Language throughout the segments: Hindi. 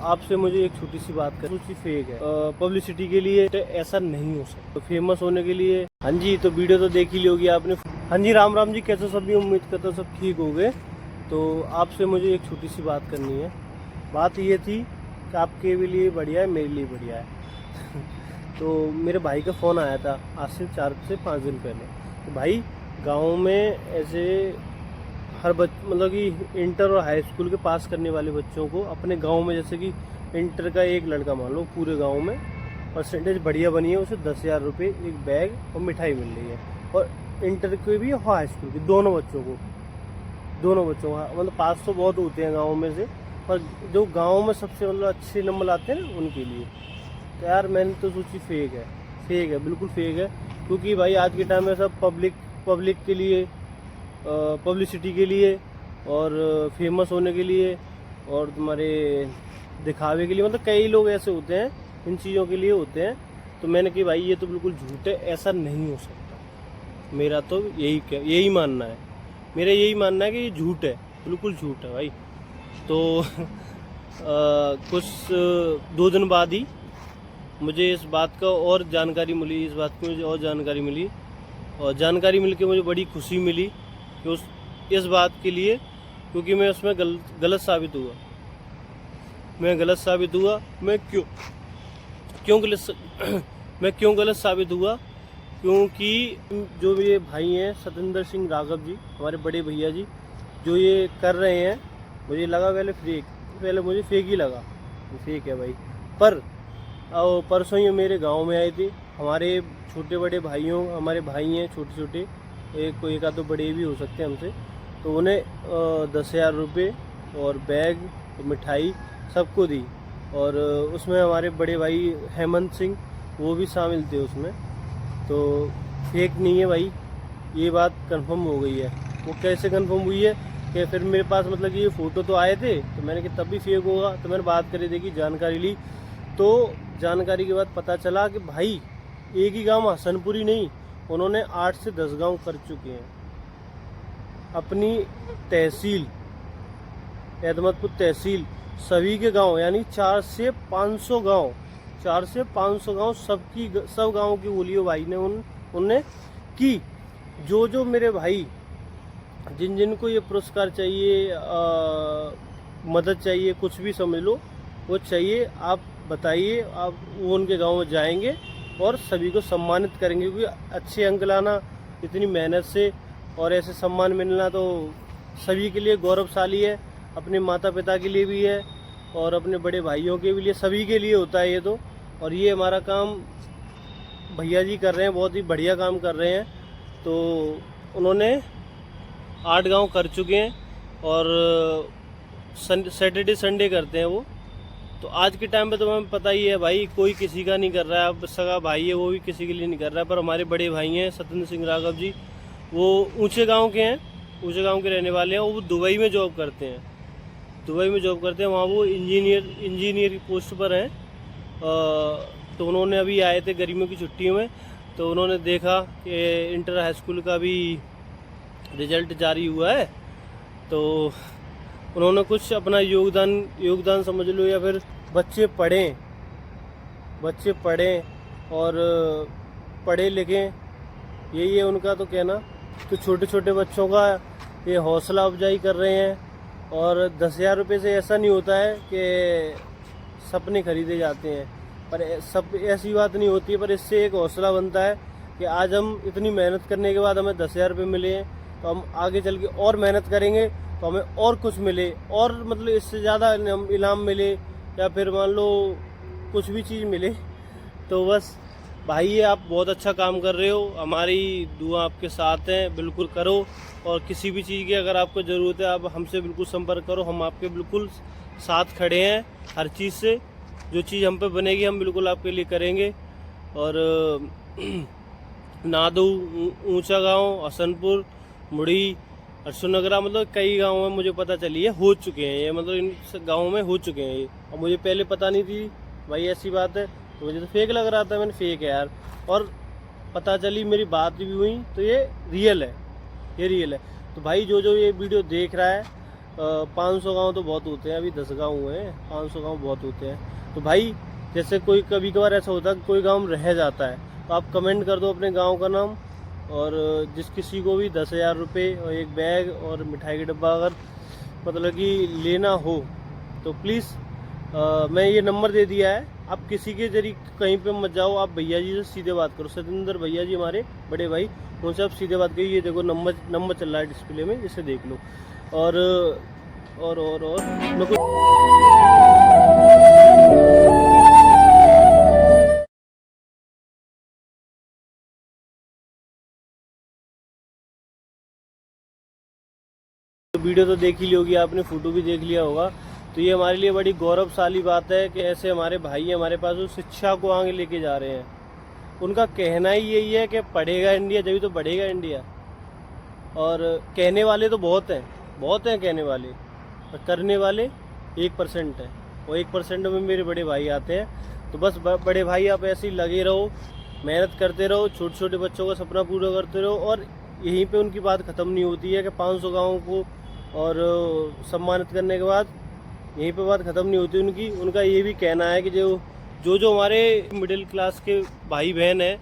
आपसे मुझे एक छोटी सी बात कर, कुछ फेक है पब्लिसिटी के लिए, तो ऐसा नहीं हो सकता। तो फेमस होने के लिए, हाँ जी, तो वीडियो तो देख ही लोगी आपने। हाँ जी, राम राम जी, कैसे सब भी, उम्मीद करता सब ठीक हो गए। तो आपसे मुझे एक छोटी सी बात करनी है। बात ये थी कि आपके लिए बढ़िया है, मेरे लिए बढ़िया है। तो मेरे भाई का फ़ोन आया था आज से 4 से 5 दिन पहले। तो भाई, गांव में ऐसे हर मतलब कि इंटर और हाई स्कूल के पास करने वाले बच्चों को अपने गांव में, जैसे कि इंटर का एक लड़का मान लो, पूरे गांव में परसेंटेज बढ़िया बनी है, उसे 10,000 रुपये एक बैग और मिठाई मिल रही है। और इंटर के भी और हाई स्कूल के दोनों बच्चों को मतलब पास तो बहुत होते हैं गाँव में से, पर जो गाँव में सबसे मतलब अच्छे नंबर आते हैं ना, उनके लिए। तो यार मैंने तो सोची फेक है, बिल्कुल फेक है। क्योंकि भाई आज के टाइम में सब पब्लिक के लिए, पब्लिसिटी के लिए और फेमस होने के लिए और तुम्हारे दिखावे के लिए, मतलब कई लोग ऐसे होते हैं, इन चीज़ों के लिए होते हैं। तो मैंने कि भाई ये तो बिल्कुल झूठ है, ऐसा नहीं हो सकता। मेरा तो यही मानना है, मेरा यही मानना है कि ये झूठ है, बिल्कुल झूठ है भाई। तो कुछ 2 दिन बाद ही मुझे इस बात का और जानकारी मिली, और जानकारी मिल के मुझे बड़ी खुशी मिली कि इस बात के लिए, क्योंकि मैं उसमें गलत साबित हुआ। मैं क्यों गलत साबित हुआ? क्योंकि जो ये भाई हैं सतेंद्र सिंह राघव जी, हमारे बड़े भैया जी, जो ये कर रहे हैं, मुझे लगा पहले मुझे फेक ही लगा, फेक है भाई। पर परसों ही मेरे गांव में आए थे हमारे छोटे बड़े भाइयों, हमारे भाई हैं छोटे छोटे, एक आध तो बड़े भी हो सकते हैं हमसे। तो उन्हें 10,000 रुपये और बैग और मिठाई सबको दी। और उसमें हमारे बड़े भाई हेमंत सिंह, वो भी शामिल थे उसमें। तो फेक नहीं है भाई, ये बात कंफर्म हो गई है। वो कैसे कंफर्म हुई है कि फिर मेरे पास मतलब कि ये फ़ोटो तो आए थे, तो मैंने कि तब भी फेक होगा। तो मैंने बात करी, देखी, जानकारी ली। तो जानकारी के बाद पता चला कि भाई एक ही गांव हसनपुरी नहीं, उन्होंने 8 से 10 गांव कर चुके हैं। अपनी तहसील, एदमतपुर तहसील, सभी के गांव, यानी 4 से 500 गांव, सब गांव की बोलियो भाई ने उनने की। जो मेरे भाई, जिन को ये पुरस्कार चाहिए, मदद चाहिए, कुछ भी समझ लो, वो चाहिए, आप बताइए, आप वो उनके गांव में जाएंगे और सभी को सम्मानित करेंगे। क्योंकि अच्छे अंक लाना इतनी मेहनत से और ऐसे सम्मान मिलना तो सभी के लिए गौरवशाली है, अपने माता पिता के लिए भी है और अपने बड़े भाइयों के भी लिए, सभी के लिए होता है ये तो। और ये हमारा काम भैया जी कर रहे हैं, बहुत ही बढ़िया काम कर रहे हैं। तो उन्होंने 8 गांव कर चुके हैं और सैटरडे संडे करते हैं वो। तो आज के टाइम पे तो हमें पता ही है भाई, कोई किसी का नहीं कर रहा है। अब सगा भाई है, वो भी किसी के लिए नहीं कर रहा है। पर हमारे बड़े भाई हैं सतेंद्र सिंह राघव जी, वो ऊंचे गांव के हैं, ऊंचे गांव के रहने वाले हैं। वो दुबई में जॉब करते हैं, वहाँ वो इंजीनियर की पोस्ट पर हैं। तो उन्होंने अभी आए थे गर्मियों की छुट्टियों में। तो उन्होंने देखा कि इंटर हाई स्कूल का भी रिजल्ट जारी हुआ है। तो उन्होंने कुछ अपना योगदान समझ लो, या फिर बच्चे पढ़ें और पढ़े लिखें, यही है उनका तो कहना। तो छोटे छोटे बच्चों का ये हौसला अफजाई कर रहे हैं। और 10,000 रुपये से ऐसा नहीं होता है कि सपने खरीदे जाते हैं, पर सब ऐसी बात नहीं होती है। पर इससे एक हौसला बनता है कि आज हम इतनी मेहनत करने के बाद हमें 10,000 रुपये मिले हैं, तो हम आगे चल के और मेहनत करेंगे तो हमें और कुछ मिले, और मतलब इससे ज़्यादा इनाम मिले, या फिर मान लो कुछ भी चीज़ मिले। तो बस भाई, ये आप बहुत अच्छा काम कर रहे हो, हमारी दुआ आपके साथ है, बिल्कुल करो। और किसी भी चीज़ की अगर आपको ज़रूरत है, आप हमसे बिल्कुल संपर्क करो, हम आपके बिल्कुल साथ खड़े हैं हर चीज़ से। जो चीज़ हम पे बनेगी हम बिल्कुल आपके लिए करेंगे। और नादू, ऊंचा गांव, हसनपुर, मुड़ी, अर्जुनगरा, मतलब कई गाँव में मुझे पता चली है, हो चुके हैं ये, मतलब इन गाँवों में हो चुके हैं ये। और मुझे पहले पता नहीं थी भाई ऐसी बात है, तो मुझे तो फेक लग रहा था। मैंने फेक है यार, और पता चली, मेरी बात भी हुई, तो ये रियल है। तो भाई जो ये वीडियो देख रहा है, 500 गांव तो बहुत होते हैं, अभी 10 गांव हुए हैं, 500 गांव बहुत होते हैं। तो भाई जैसे कोई कभी कभार ऐसा होता है कि कोई गांव रह जाता है, तो आप कमेंट कर दो अपने गांव का नाम, और जिस किसी को भी 10,000 रुपये और एक बैग और मिठाई का डब्बा अगर मतलब कि लेना हो तो प्लीज़ मैं ये नंबर दे दिया है, आप किसी के जरिए कहीं पे मत जाओ, आप भैया जी से सीधे बात करो। सतेंद्र भैया जी हमारे बड़े भाई, उनसे आप सीधे बात करिए। ये देखो नंबर चल रहा है डिस्प्ले में, इसे देख लो। और मैं कुछ वीडियो तो देख ही ली होगी आपने, फोटो भी देख लिया होगा। तो ये हमारे लिए बड़ी गौरवशाली बात है कि ऐसे हमारे भाई हमारे पास उस शिक्षा को आगे लेके जा रहे हैं। उनका कहना ही यही है कि पढ़ेगा इंडिया जभी तो बढ़ेगा इंडिया। और कहने वाले तो बहुत हैं कहने वाले, और करने वाले 1% है, और 1% में मेरे बड़े भाई आते हैं। तो बस बड़े भाई आप ऐसे ही लगे रहो, मेहनत करते रहो, छोटे छोटे बच्चों का सपना पूरा करते रहो। और यहीं पे उनकी बात ख़त्म नहीं होती है कि 500 गाँव को और सम्मानित करने के बाद यहीं पे बात ख़त्म नहीं होती उनकी। उनका ये भी कहना है कि जो हमारे मिडिल क्लास के भाई बहन हैं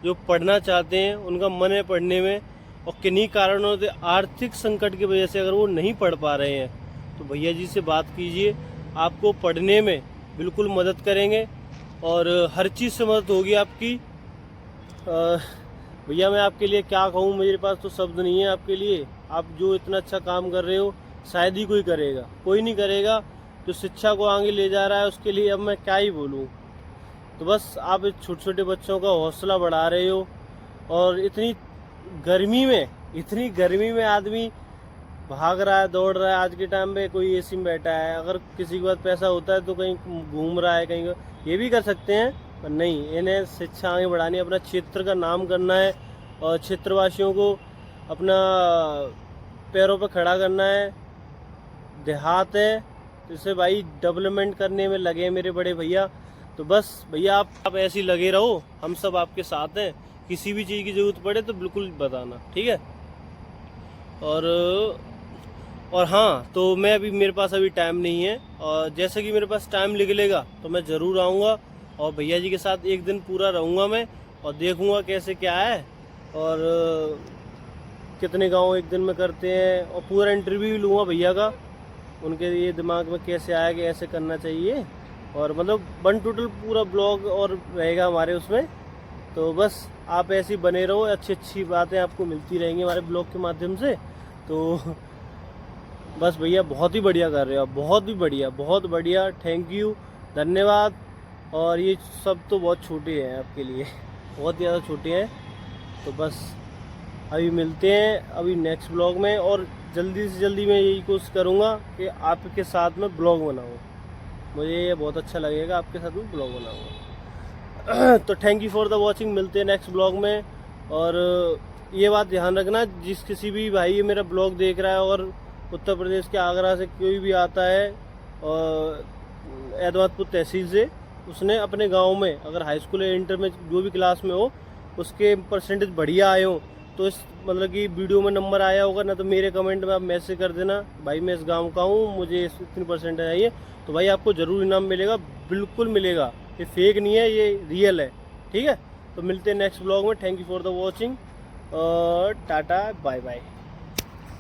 जो पढ़ना चाहते हैं, उनका मन है पढ़ने में, और किन्हीं कारणों से आर्थिक संकट की वजह से अगर वो नहीं पढ़ पा रहे हैं तो भैया जी से बात कीजिए, आपको पढ़ने में बिल्कुल मदद करेंगे और हर चीज़ से मदद होगी आपकी। भैया मैं आपके लिए क्या कहूँ, मेरे पास तो शब्द नहीं है आपके लिए। आप जो इतना अच्छा काम कर रहे हो शायद ही कोई करेगा, कोई नहीं करेगा। जो शिक्षा को आगे ले जा रहा है उसके लिए अब मैं क्या ही बोलूँ। तो बस आप छोटे छोटे बच्चों का हौसला बढ़ा रहे हो, और इतनी गर्मी में आदमी भाग रहा है, दौड़ रहा है। आज के टाइम में कोई एसी में बैठा है, अगर किसी के पास पैसा होता है तो कहीं घूम रहा है, कहीं ये भी कर सकते हैं, पर नहीं, इन्हें शिक्षा आगे बढ़ानी है, अपना क्षेत्र का नाम करना है और क्षेत्रवासियों को अपना पैरों पर खड़ा करना है। देहात है, इससे भाई डेवलपमेंट करने में लगे हैं मेरे बड़े भैया। तो बस भैया आप ऐसे ही लगे रहो, हम सब आपके साथ हैं। किसी भी चीज़ की ज़रूरत पड़े तो बिल्कुल बताना, ठीक है। और हाँ, तो मैं मेरे पास अभी टाइम नहीं है, और जैसे कि मेरे पास टाइम निकलेगा तो मैं ज़रूर आऊँगा, और भैया जी के साथ एक दिन पूरा रहूँगा मैं, और देखूँगा कैसे क्या है, और कितने गांव एक दिन में करते हैं, और पूरा इंटरव्यू लूँगा भैया का, उनके ये दिमाग में कैसे आया कि ऐसे करना चाहिए। और मतलब टोटल पूरा ब्लॉग और रहेगा हमारे उसमें। तो बस आप ऐसे ही बने रहो, अच्छी बातें आपको मिलती रहेंगी हमारे ब्लॉग के माध्यम से। तो बस भैया बहुत ही बढ़िया कर रहे हो आप, बहुत बढ़िया, थैंक यू, धन्यवाद। और ये सब तो बहुत छोटे हैं आपके लिए, बहुत ज़्यादा छोटे हैं। तो बस अभी मिलते हैं अभी नेक्स्ट ब्लॉग में, और जल्दी से जल्दी मैं यही कोशिश करूँगा कि आपके साथ में ब्लॉग बनाऊँ। मुझे ये बहुत अच्छा लगेगा, आपके साथ में ब्लॉग बनाऊँगा। तो thank you for the watching, मिलते हैं नेक्स्ट ब्लॉग में। और ये बात ध्यान रखना, किसी भी भाई मेरा ब्लॉग देख रहा है और उत्तर प्रदेश के आगरा से कोई भी आता है और एतमादपुर तहसील से, उसने अपने गांव में अगर हाई स्कूल या इंटर में जो भी क्लास में हो, उसके परसेंटेज बढ़िया आए हो, तो इस मतलब कि वीडियो में नंबर आया होगा ना, तो मेरे कमेंट में आप मैसेज कर देना, भाई मैं इस गांव का हूँ, मुझे इतनी परसेंटेज आई है, तो भाई आपको ज़रूर इनाम मिलेगा, बिल्कुल मिलेगा। ये फेक नहीं है, ये रियल है, ठीक है। तो मिलते हैं नेक्स्ट ब्लॉग में। Thank you for the watching, tata bye bye.